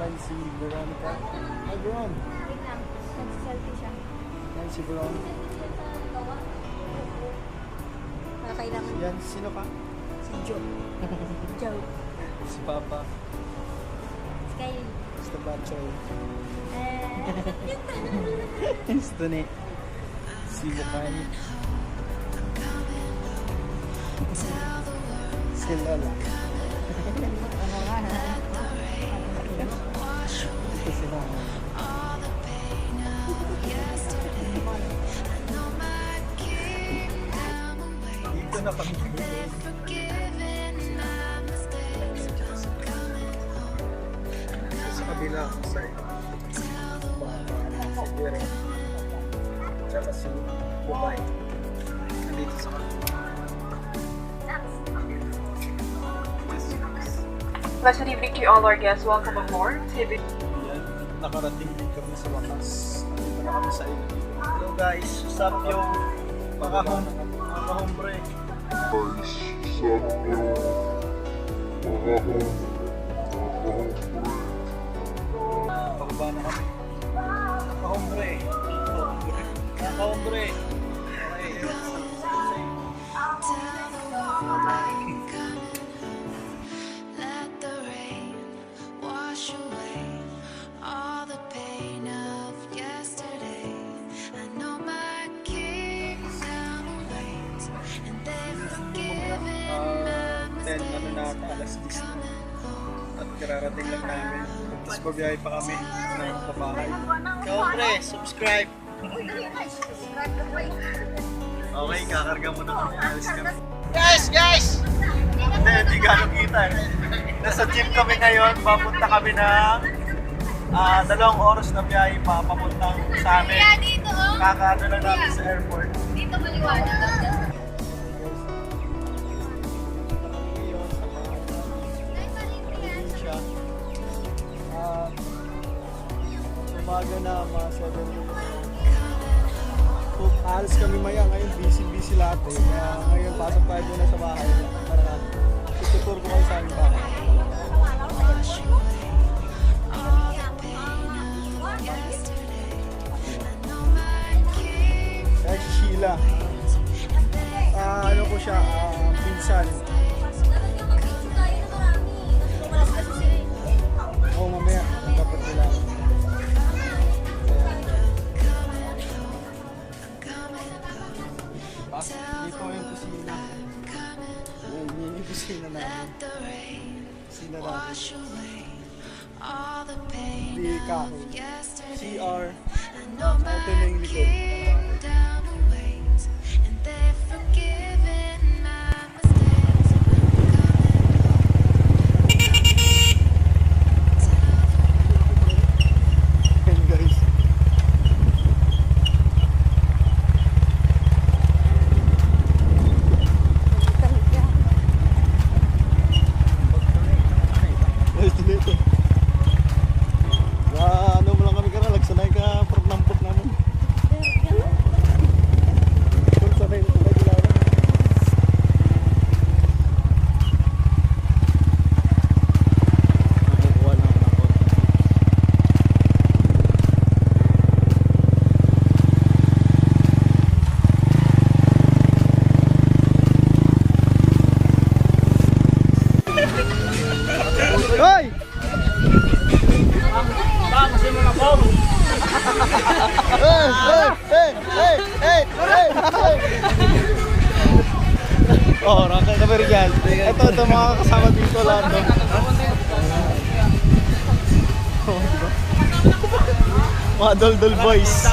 naman si Veronica. Hi, Veron. Wait lang. Nag-selfie siya. Yan si Veron. Kailangan. Yan, sino ka? Si Joe. Joe. Si Papa. Sky. Basta Bachoy. Eh. Gusto ni si Bukan. Si Lola. Ano nga na? Ito si Mama. Dito na kami. Sa kabila ako sa Siguro. Tsaka si Bukay. Nandito sa kabila. Pleasant evening to all our guests. Welcome aboard. Yan, nakarating din kami sa wakas. Nandito na kami sa ILO-ILO. Hello guys, what's up yung mga hombre? Pababa na kami. Mga hombre. Mga hombre. Ano na ata, alas 10 na. At kararating lang namin. Tapos babiyahe pa kami ng pabahay. Kaombre, subscribe! Okay, kakarga muna kami. Alis kami. Guys! Hindi gano'ng kita eh. Nasa gym kami ngayon. Papunta kami ng 2 oras na biyahe pa papuntang sa amin. Kakaano lang namin sa airport. Dito maliwanag. Umaga na, mga 7 minutes. Alas kami maya, ngayon busy lahat eh. Kaya ngayon pasok tayo muna sa bahay. Para tutur ko kayo sa aming bahay. Kaya si Sheila. Ano ko siya, pinsan. Oo, mamaya. Dapat nila. Dito yung kusina. Yun yung kusina namin. Kusina namin. Di kahoy. CR. Ito na yung likod. Hoy! Vamos, mo na po. Hey! Oh, rangkang kami rin. Ito mga kasama dito lahat. Mga dol boys.